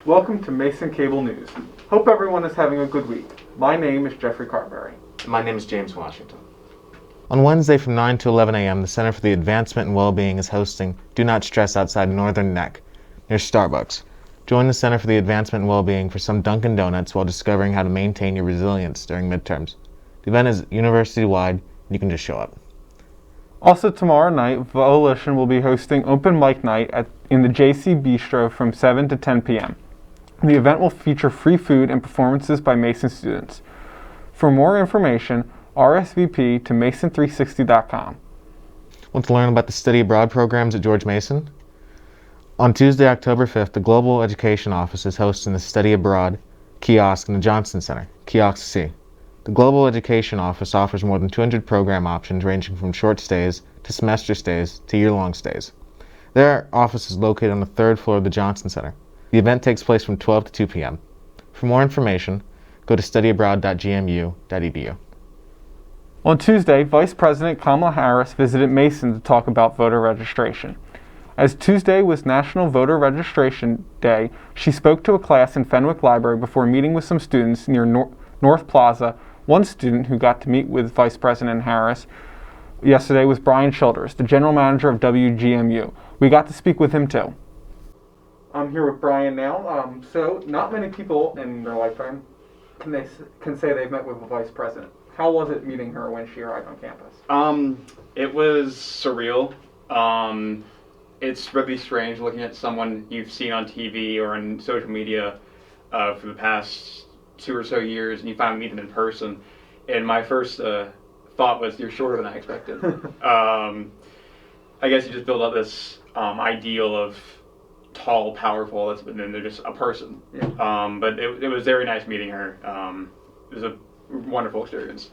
Welcome to Mason Cable News. Hope everyone is having a good week. My name is Jeffrey Carberry. My name is James Washington. On Wednesday from 9 to 11 a.m., the Center for the Advancement and Wellbeing is hosting Do Not Stress outside Northern Neck, near Starbucks. Join the Center for the Advancement and Wellbeing for some Dunkin' Donuts while discovering how to maintain your resilience during midterms. The event is university-wide, and you can just show up. Also tomorrow night, Volition will be hosting open mic night in the JC Bistro from 7 to 10 p.m. The event will feature free food and performances by Mason students. For more information, RSVP to mason360.com. Want to learn about the study abroad programs at George Mason? On Tuesday, October 5th, the Global Education Office is hosting the Study Abroad Kiosk in the Johnston Center, Kiosk C. The Global Education Office offers more than 200 program options ranging from short stays to semester stays to year-long stays. Their office is located on the third floor of the Johnston Center. The event takes place from 12 to 2 p.m. For more information, go to studyabroad.gmu.edu. On Tuesday, Vice President Kamala Harris visited Mason to talk about voter registration. As Tuesday was National Voter Registration Day, she spoke to a class in Fenwick Library before meeting with some students near North Plaza. One student who got to meet with Vice President Harris yesterday was Bryan Childers, the general manager of WGMU. We got to speak with him too. I'm here with Bryan now. So not many people in their lifetime can say they've met with the Vice President. How was it meeting her when she arrived on campus? It was surreal. It's really strange looking at someone you've seen on TV or on social media for the past 2 or so years, and you finally meet them in person. And my first thought was, you're shorter than I expected. I guess you just build up this ideal of tall, powerful, and then they're just a person. Yeah. But it was very nice meeting her. It was a wonderful experience.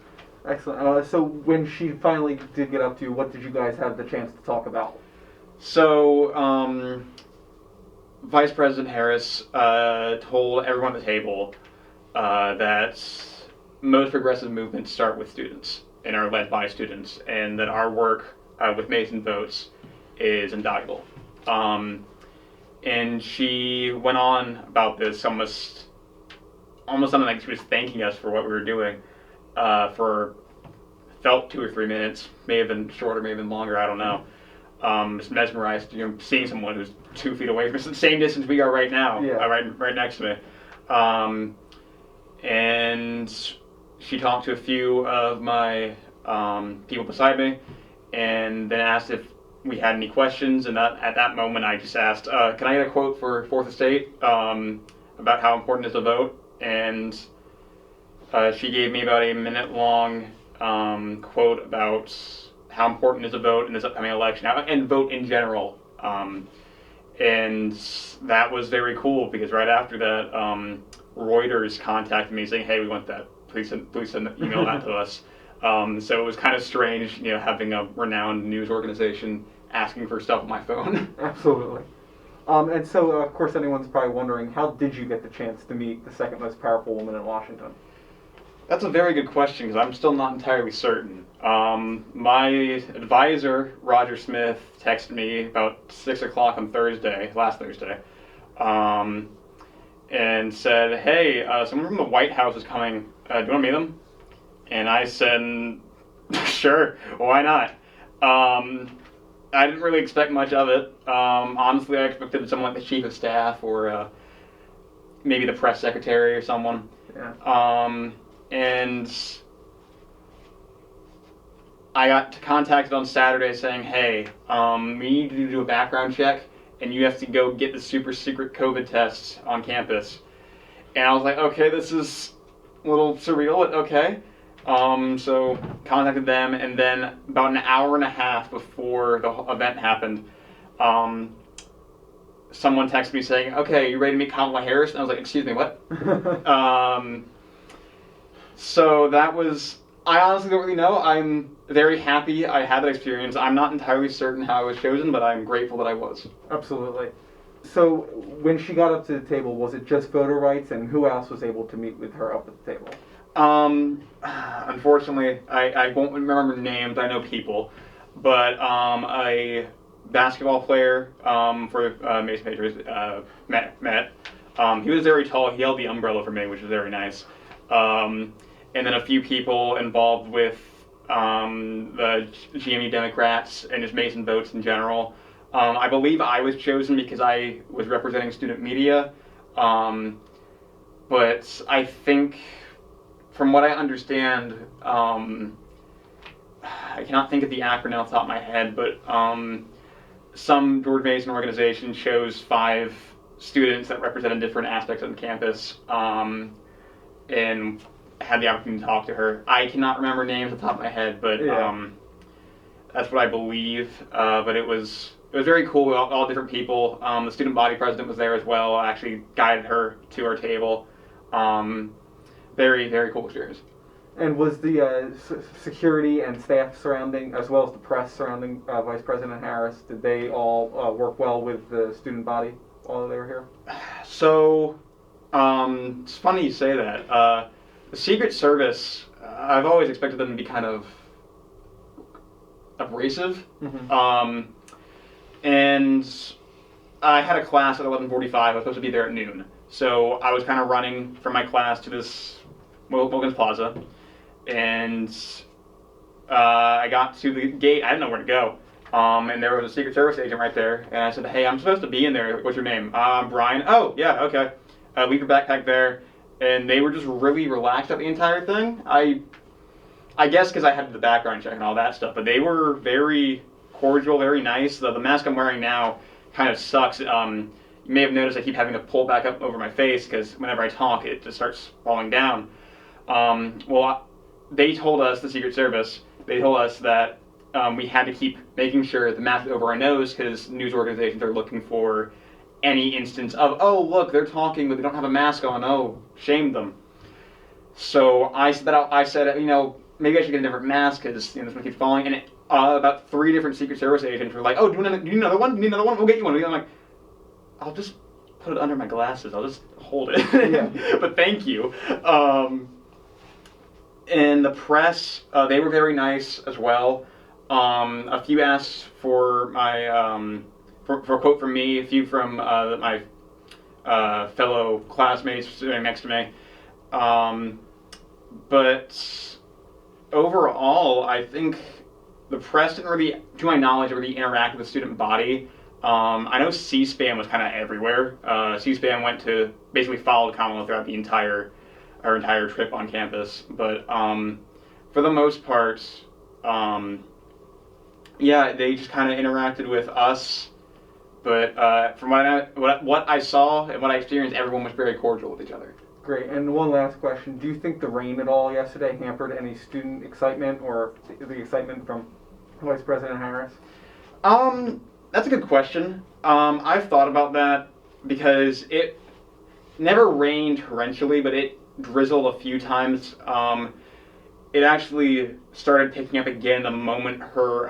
Excellent. So when she finally did get up to you, what did you guys have the chance to talk about? So, Vice President Harris told everyone at the table that most progressive movements start with students and are led by students, and that our work with Mason Votes is invaluable. And she went on about this almost something like she was thanking us for what we were doing for felt 2 or 3 minutes, may have been shorter, may have been longer, I don't know. Just mesmerized, seeing someone who's 2 feet away from us, the same distance we are right now, right next to me. And she talked to a few of my people beside me, and then asked if we had any questions. And at that moment, I just asked, "Can I get a quote for Fourth Estate about how important it is to vote?" And she gave me about a minute-long quote about how important it is to vote in this upcoming election, and vote in general. And that was very cool, because right after that, Reuters contacted me saying, "Hey, we want that. Please email that to us." So it was kind of strange, having a renowned news organization asking for stuff on my phone. Absolutely. And so, of course, anyone's probably wondering, how did you get the chance to meet the second most powerful woman in Washington? That's a very good question, because I'm still not entirely certain. My advisor, Roger Smith, texted me about 6 o'clock on last Thursday, and said, "Hey, someone from the White House is coming. Do you want to meet them?" And I said, "Sure, why not?" I didn't really expect much of it. Honestly, I expected someone like the chief of staff or maybe the press secretary or someone. Yeah. And I got contacted on Saturday saying, "Hey, we need to do a background check, and you have to go get the super secret COVID test on campus." And I was like, okay, this is a little surreal, but okay. So contacted them, and then about an hour and a half before the event happened, someone texted me saying, "Okay, you ready to meet Kamala Harris?" And I was like, "Excuse me, what?" So that was, I honestly don't really know. I'm very happy I had that experience. I'm not entirely certain how I was chosen, but I'm grateful that I was. Absolutely. So when she got up to the table, was it just voter rights, and who else was able to meet with her up at the table? Unfortunately, I won't remember names. I know people, but a basketball player for Mason Patriots met. He was very tall. He held the umbrella for me, which was very nice. And then a few people involved with the GMU Democrats and just Mason votes in general. I believe I was chosen because I was representing student media. But I think, from what I understand, I cannot think of the acronym off the top of my head, but some George Mason organization chose 5 students that represented different aspects of the campus, and had the opportunity to talk to her. I cannot remember names off the top of my head, but that's what I believe. But it was very cool. All different people. The student body president was there as well. I actually guided her to our table. Very, very cool experience. And was the security and staff surrounding, as well as the press surrounding Vice President Harris, did they all work well with the student body while they were here? So, it's funny you say that. The Secret Service, I've always expected them to be kind of abrasive. Mm-hmm. And I had a class at 11:45. I was supposed to be there at noon. So I was kind of running from my class to this Wilkins Plaza. And I got to the gate. I didn't know where to go. And there was a Secret Service agent right there. And I said, hey, I'm supposed to be in there. What's your name? I'm Bryan. Oh, yeah, okay. Leave your backpack there. And they were just really relaxed at the entire thing. I guess because I had the background check and all that stuff. But they were very cordial, very nice. The mask I'm wearing now kind of sucks. You may have noticed I keep having to pull back up over my face because whenever I talk, it just starts falling down. They told us, the Secret Service, they told us that we had to keep making sure the mask was over our nose because news organizations are looking for any instance of, oh, look, they're talking, but they don't have a mask on. Oh, shame them. So I said, maybe I should get a different mask because this one keeps falling. And about 3 different Secret Service agents were like, oh, do you need another one? Do you need another one? We'll get you one. I'm like, I'll just put it under my glasses. I'll just hold it. Yeah. But thank you. And the press, they were very nice as well. A few asked for my for a quote from me. A few from my fellow classmates sitting next to me. But overall, I think the press didn't really, to my knowledge, really interact with the student body. I know C-SPAN was kind of everywhere. C-SPAN went to basically followed Kamala throughout our entire trip on campus. But for the most part, they just kind of interacted with us. But from what I saw and what I experienced, everyone was very cordial with each other. Great. And one last question. Do you think the rain at all yesterday hampered any student excitement or the excitement from Vice President Harris? That's a good question. I've thought about that because it never rained torrentially, but it drizzled a few times. It actually started picking up again the moment her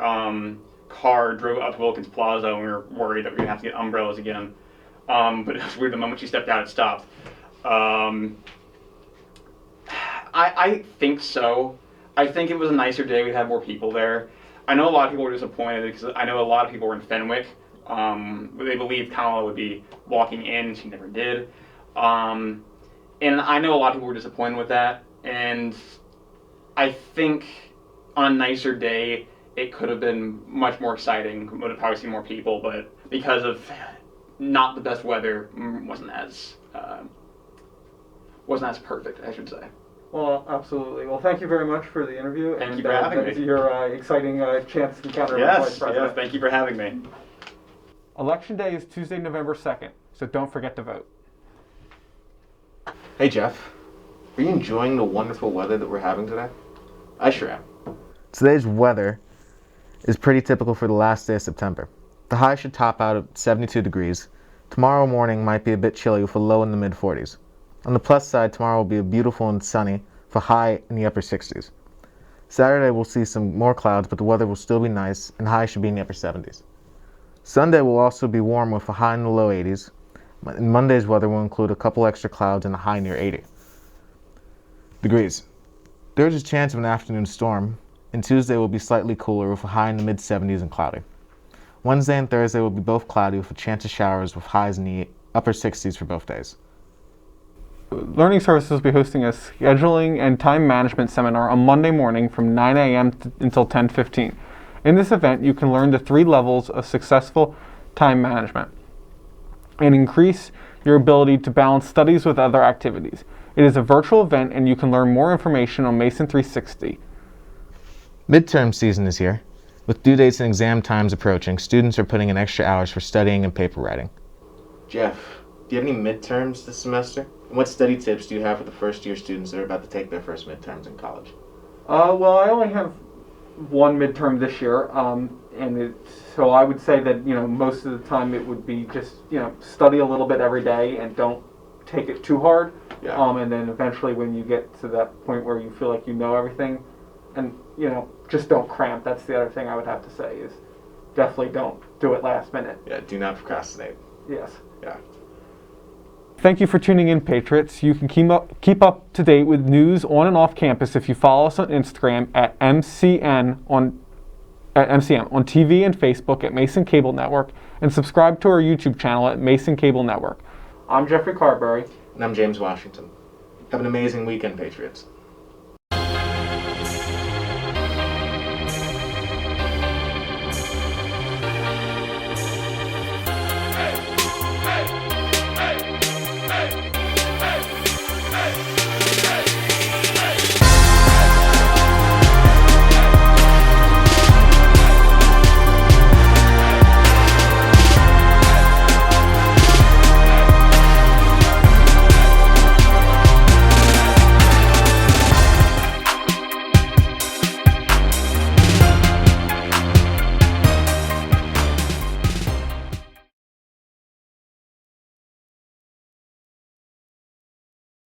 car drove up to Wilkins Plaza, and we were worried that we were going to have to get umbrellas again. But it was weird, the moment she stepped out, it stopped. I think so. I think it was a nicer day. We had more people there. I know a lot of people were disappointed because I know a lot of people were in Fenwick. They believed Kamala would be walking in. She never did. And I know a lot of people were disappointed with that. And I think on a nicer day, it could have been much more exciting. Would have probably seen more people, but because of not the best weather, wasn't as perfect, I should say. Well, absolutely. Well, thank you very much for the interview. Thank you for having me. Your exciting chance to encounter the Vice President. Yes, thank you for having me. Election Day is Tuesday, November 2nd, so don't forget to vote. Hey, Jeff. Are you enjoying the wonderful weather that we're having today? I sure am. Today's weather is pretty typical for the last day of September. The high should top out at 72 degrees. Tomorrow morning might be a bit chilly with a low in the mid-40s. On the plus side, tomorrow will be beautiful and sunny with a high in the upper 60s. Saturday we'll see some more clouds, but the weather will still be nice and high should be in the upper 70s. Sunday will also be warm with a high in the low 80s. And Monday's weather will include a couple extra clouds and a high near 80 degrees. There is a chance of an afternoon storm, and Tuesday will be slightly cooler with a high in the mid-70s and cloudy. Wednesday and Thursday will be both cloudy with a chance of showers with highs in the upper 60s for both days. Learning Services will be hosting a scheduling and time management seminar on Monday morning from 9 a.m. Until 10:15. In this event, you can learn the 3 levels of successful time management and increase your ability to balance studies with other activities. It is a virtual event, and you can learn more information on Mason 360. Midterm season is here. With due dates and exam times approaching, students are putting in extra hours for studying and paper writing. Jeff, do you have any midterms this semester? And what study tips do you have for the first-year students that are about to take their first midterms in college? Well, I only have one midterm this year, so I would say that most of the time it would be just study a little bit every day and don't take it too hard. Yeah. And then eventually, when you get to that point where you feel like you know everything, and just don't cramp. That's the other thing I would have to say is definitely don't do it last minute. Yeah, do not procrastinate. Yes. Yeah. Thank you for tuning in, Patriots. You can keep up to date with news on and off campus if you follow us on Instagram at MCN on TV and Facebook at Mason Cable Network, and subscribe to our YouTube channel at Mason Cable Network. I'm Jeffrey Carberry. And I'm James Washington. Have an amazing weekend, Patriots.